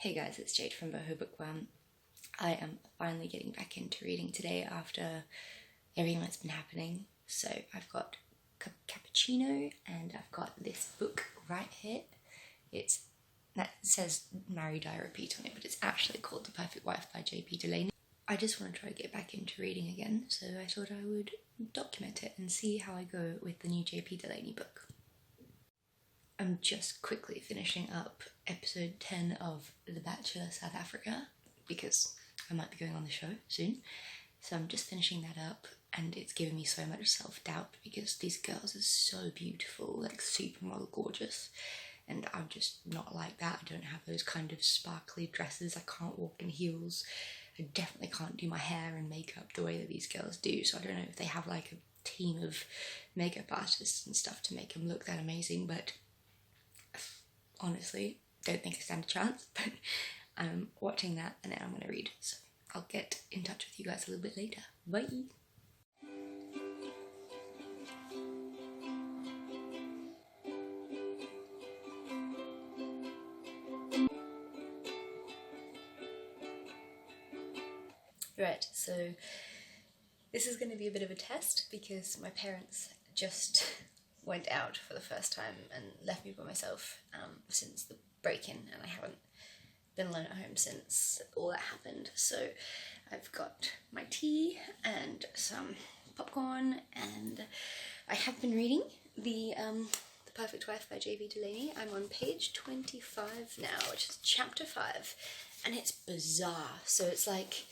Hey guys, it's Jade from Boho Bookworm. I am finally getting back into reading today after everything that's been happening. So I've got cappuccino and I've got this book right here. It says Married I Repeat on it, but it's actually called The Perfect Wife by Delaney. I just want to try to get back into reading again, so I thought I would document it and see how I go with the new Delaney book. I'm just quickly finishing up episode 10 of The Bachelor South Africa because I might be going on the show soon. So I'm just finishing that up and it's given me so much self-doubt because these girls are so beautiful, like supermodel gorgeous. And I'm just not like that. I don't have those kind of sparkly dresses. I can't walk in heels. I definitely can't do my hair and makeup the way that these girls do. So I don't know if they have like a team of makeup artists and stuff to make them look that amazing, but honestly, don't think I stand a chance, but I'm watching that and then I'm going to read. So I'll get in touch with you guys a little bit later. Bye! Right, so this is going to be a bit of a test because my parents just went out for the first time and left me by myself since the break-in, and I haven't been alone at home since all that happened. So I've got my tea and some popcorn, and I have been reading The Perfect Wife by Delaney. I'm on page 25 now, which is chapter 5, and it's bizarre. So it's like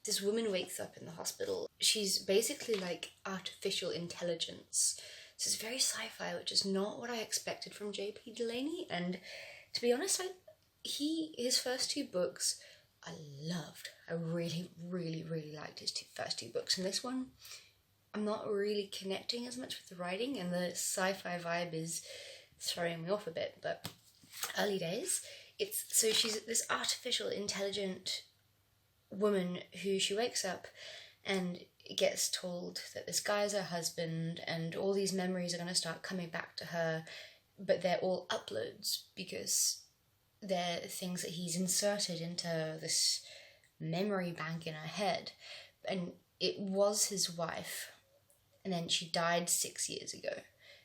this woman wakes up in the hospital. She's basically like artificial intelligence. So it's very sci-fi, which is not what I expected from Delaney. And to be honest, his first two books I loved. I really, really, really liked his first two books. And this one, I'm not really connecting as much with the writing, and the sci-fi vibe is throwing me off a bit, but early days. So she's this artificial intelligent woman who she wakes up and gets told that this guy's her husband and all these memories are going to start coming back to her, but they're all uploads because they're things that he's inserted into this memory bank in her head. And it was his wife, and then she died 6 years ago.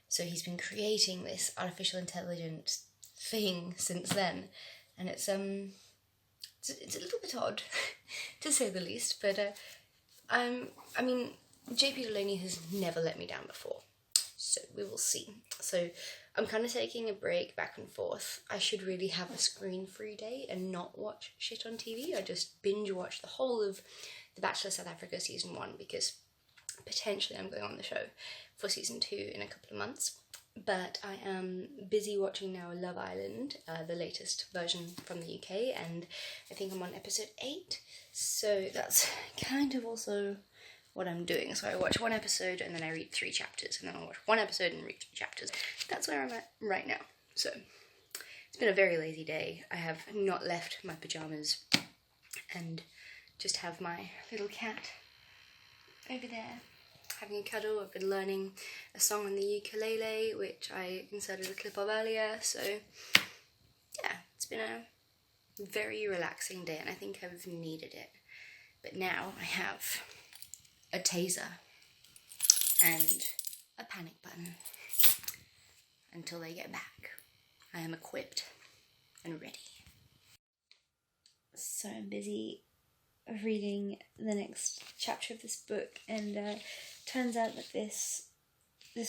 So he's been creating this artificial intelligent thing since then, and it's a little bit odd, to say the least, but I mean, Delaney has never let me down before, so we will see. So I'm kind of taking a break back and forth. I should really have a screen-free day and not watch shit on TV. I just binge-watch the whole of The Bachelor South Africa Season 1 because potentially I'm going on the show for Season 2 in a couple of months. But I am busy watching now Love Island, the latest version from the UK, and I think I'm on episode 8, so that's kind of also what I'm doing. So I watch one episode and then I read 3 chapters, and then I'll watch one episode and read 3 chapters. That's where I'm at right now. So it's been a very lazy day. I have not left my pyjamas and just have my little cat over there having a cuddle. I've been learning a song on the ukulele, which I inserted a clip of earlier, so yeah, it's been a very relaxing day, and I think I've needed it. But now I have a taser and a panic button. Until they get back, I am equipped and ready. So I'm busy reading the next chapter of this book, and turns out that this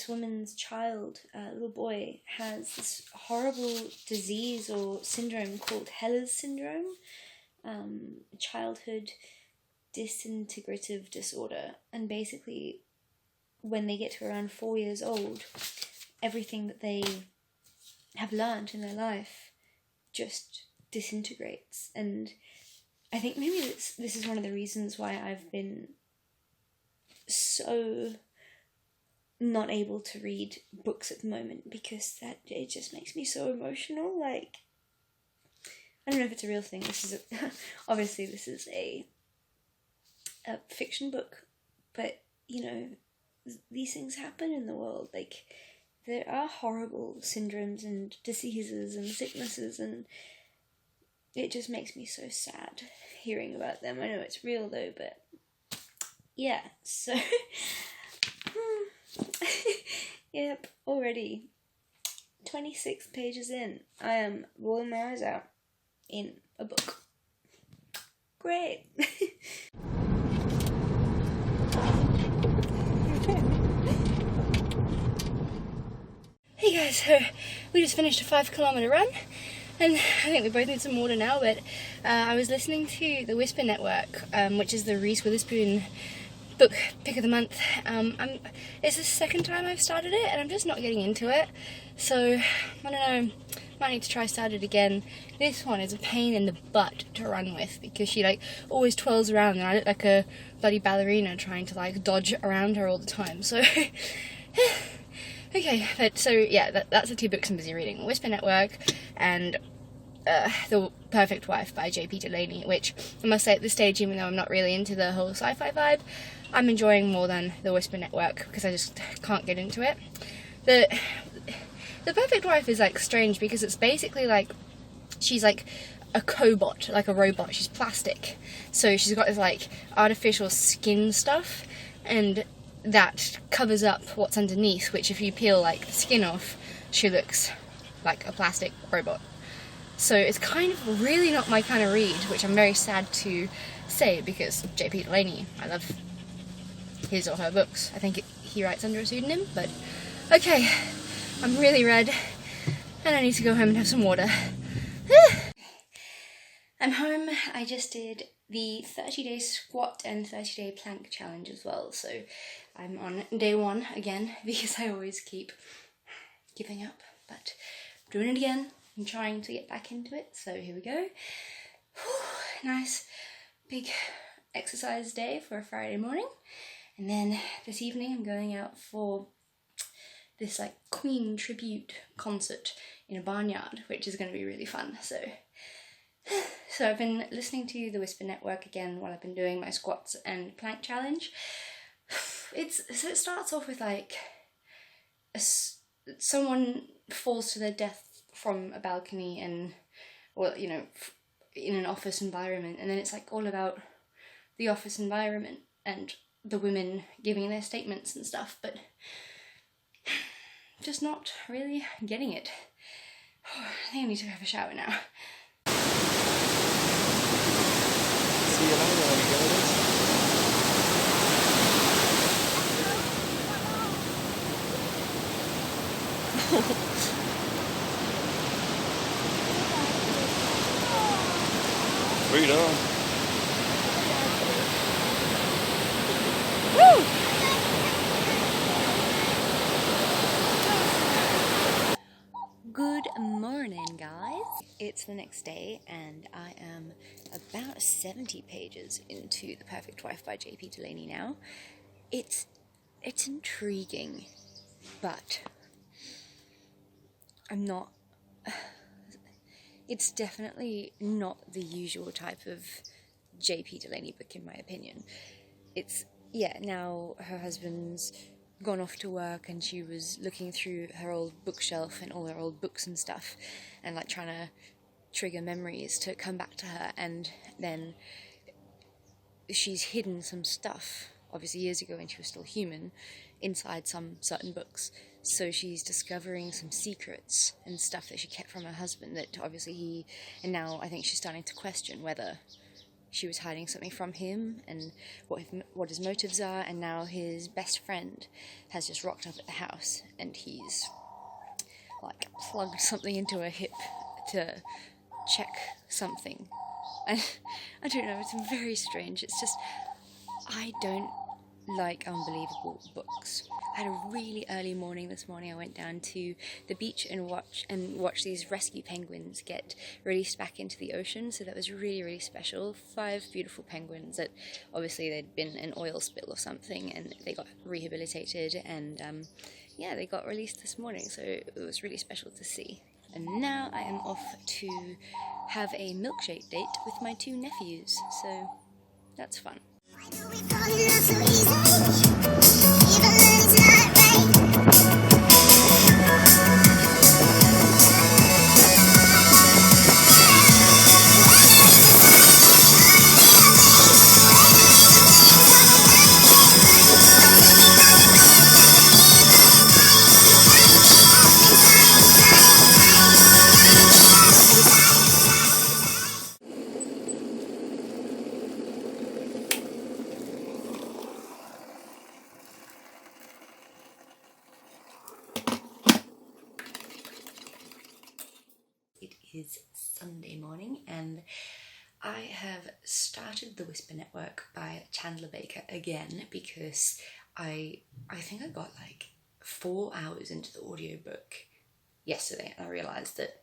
woman's child, little boy, has this horrible disease or syndrome called Heller's syndrome, childhood disintegrative disorder, and basically when they get to around 4 years old, everything that they have learned in their life just disintegrates. And I think maybe this is one of the reasons why I've been so not able to read books at the moment, because it just makes me so emotional. Like, I don't know if it's a real thing. Obviously this is a fiction book, but you know, these things happen in the world. Like, there are horrible syndromes and diseases and sicknesses, and it just makes me so sad hearing about them. I know it's real though, but yeah, so yep, already 26 pages in, I am rolling my eyes out in a book. Great. Hey guys, so we just finished a 5-kilometer run, and I think we both need some water now, but I was listening to the Whisper Network, which is the Reese Witherspoon book pick of the month. It's the second time I've started it, and I'm just not getting into it, so I don't know, might need to try start it again. This one is a pain in the butt to run with, because she like always twirls around, and I look like a bloody ballerina trying to like dodge around her all the time, so okay, but so yeah, that's the 2 books I'm busy reading: Whisper Network and The Perfect Wife by J.P. Delaney, which I must say at this stage, even though I'm not really into the whole sci-fi vibe, I'm enjoying more than The Whisper Network, because I just can't get into it. The Perfect Wife is like strange, because it's basically like she's like a cobot, like a robot. She's plastic, so she's got this like artificial skin stuff, and that covers up what's underneath, which if you peel like the skin off, she looks like a plastic robot. So it's kind of really not my kind of read, which I'm very sad to say, because J.P. Delaney, I love his or her books. I think he writes under a pseudonym, but okay, I'm really red, and I need to go home and have some water. I'm home. I just did the 30-day squat and 30-day plank challenge as well, so I'm on day 1 again, because I always keep giving up, but I'm doing it again. I'm trying to get back into it, so here we go. Whew, nice big exercise day for a Friday morning, and then this evening I'm going out for this like Queen tribute concert in a barnyard, which is going to be really fun. So I've been listening to the Whisper Network again while I've been doing my squats and plank challenge. It starts off with like someone falls to their death from a balcony, and, well, you know, in an office environment, and then it's like all about the office environment and the women giving their statements and stuff, but just not really getting it. I think I need to have a shower now. See you later when you go this. Read on. Woo! Good morning, guys. It's the next day, and I am about 70 pages into The Perfect Wife by J.P. Delaney now. It's intriguing, but I'm not... It's definitely not the usual type of J.P. Delaney book, in my opinion. It's, yeah, now her husband's gone off to work, and she was looking through her old bookshelf and all her old books and stuff, and like trying to trigger memories to come back to her, and then she's hidden some stuff, obviously years ago when she was still human, inside some certain books. So she's discovering some secrets and stuff that she kept from her husband that obviously and now I think she's starting to question whether she was hiding something from him and what his motives are, and now his best friend has just rocked up at the house, and he's like plugged something into her hip to check something. And I don't know, it's very strange. It's just, I don't like unbelievable books. I had a really early morning this morning. I went down to the beach and watched these rescue penguins get released back into the ocean, so that was really, really special. 5 beautiful penguins that obviously there'd been an oil spill or something, and they got rehabilitated, and yeah, they got released this morning, so it was really special to see. And now I am off to have a milkshake date with my 2 nephews, so that's fun. Why do we fall in love so easy? Even when it's not right. is Sunday morning and I have started The Whisper Network by Chandler again because I think I got like 4 hours into the audiobook yesterday and I realised that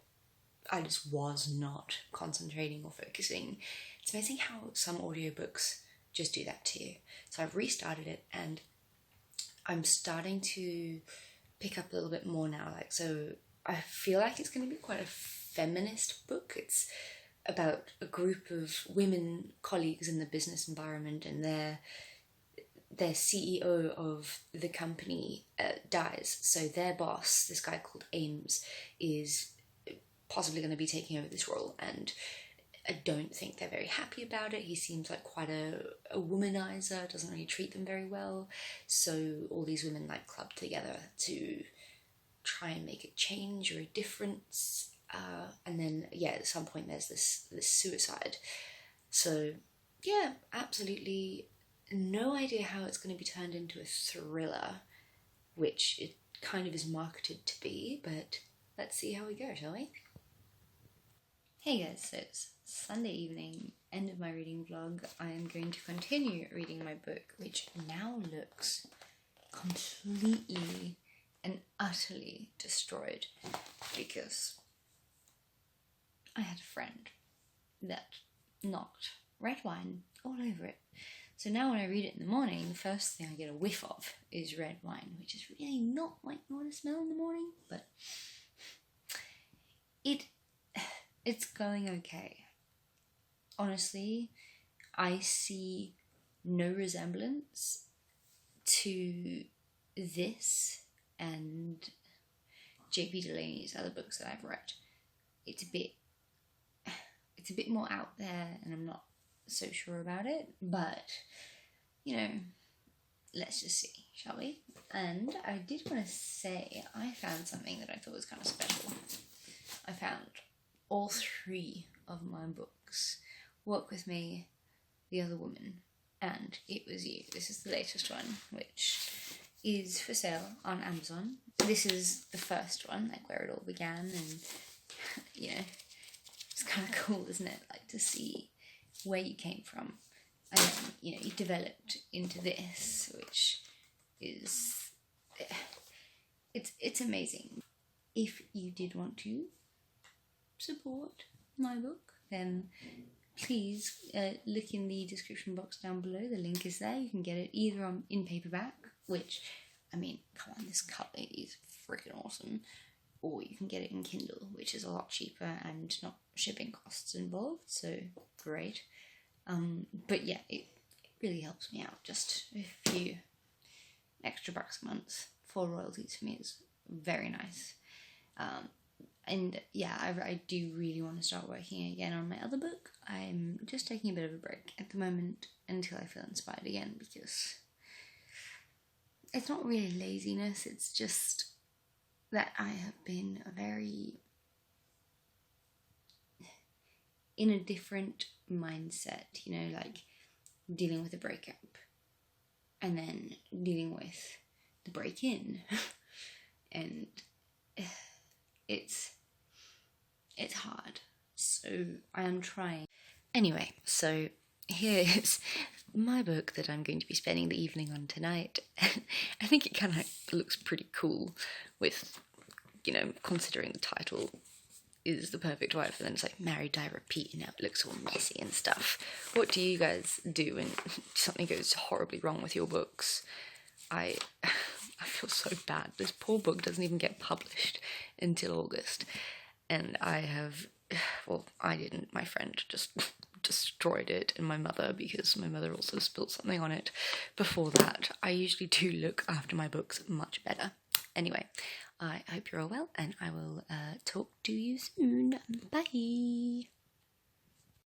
I just was not concentrating or focusing. It's amazing how some audiobooks just do that to you. So I've restarted it and I'm starting to pick up a little bit more now. So I feel like it's going to be quite a feminist book. It's about a group of women colleagues in the business environment, and their CEO of the company dies. So their boss, this guy called Ames, is possibly going to be taking over this role, and I don't think they're very happy about it. He seems like quite a womanizer, doesn't really treat them very well. So all these women like club together to try and make a change or a difference. And then, yeah, at some point there's this suicide. So, yeah, absolutely no idea how it's going to be turned into a thriller, which it kind of is marketed to be, but let's see how we go, shall we? Hey guys, so it's Sunday evening, end of my reading vlog. I am going to continue reading my book, which now looks completely and utterly destroyed because I had a friend that knocked red wine all over it. So now when I read it in the morning, the first thing I get a whiff of is red wine, which is really not what you want to smell in the morning, but it's going okay. Honestly, I see no resemblance to this and J.P. Delaney's other books that I've read. It's a bit more out there and I'm not so sure about it, but you know, let's just see, shall we? And I did want to say I found something that I thought was kind of special. I found all 3 of my books, Walk With Me, The Other Woman, and It Was You. This is the latest one, which is for sale on Amazon. This is the first one, like where it all began, and you know, it's kind of cool, isn't it? Like to see where you came from, and then, you know, you developed into this, which is, it's amazing. If you did want to support my book, then please look in the description box down below. The link is there. You can get it either in paperback, which, I mean, come on, this cover is freaking awesome, or you can get it in Kindle, which is a lot cheaper and not shipping costs involved, so great. But yeah, it really helps me out. Just a few extra bucks a month for royalties for me is very nice. And yeah, I do really want to start working again on my other book. I'm just taking a bit of a break at the moment until I feel inspired again, because it's not really laziness, it's just that I have been in a different mindset, you know, like dealing with a breakup and then dealing with the break-in and it's hard, so I am trying. Anyway, so here is my book that I'm going to be spending the evening on tonight. I think it kind of looks pretty cool with, you know, considering the title is the perfect wife, and then it's like Married Die Repeat, and now it looks all messy and stuff. What do you guys do when something goes horribly wrong with your books? I feel so bad. This poor book doesn't even get published until August, and I have, well, I didn't, my friend just destroyed it, and my mother, because my mother also spilled something on it before that. I usually do look after my books much better. Anyway, I hope you're all well, and I will talk to you soon. Bye!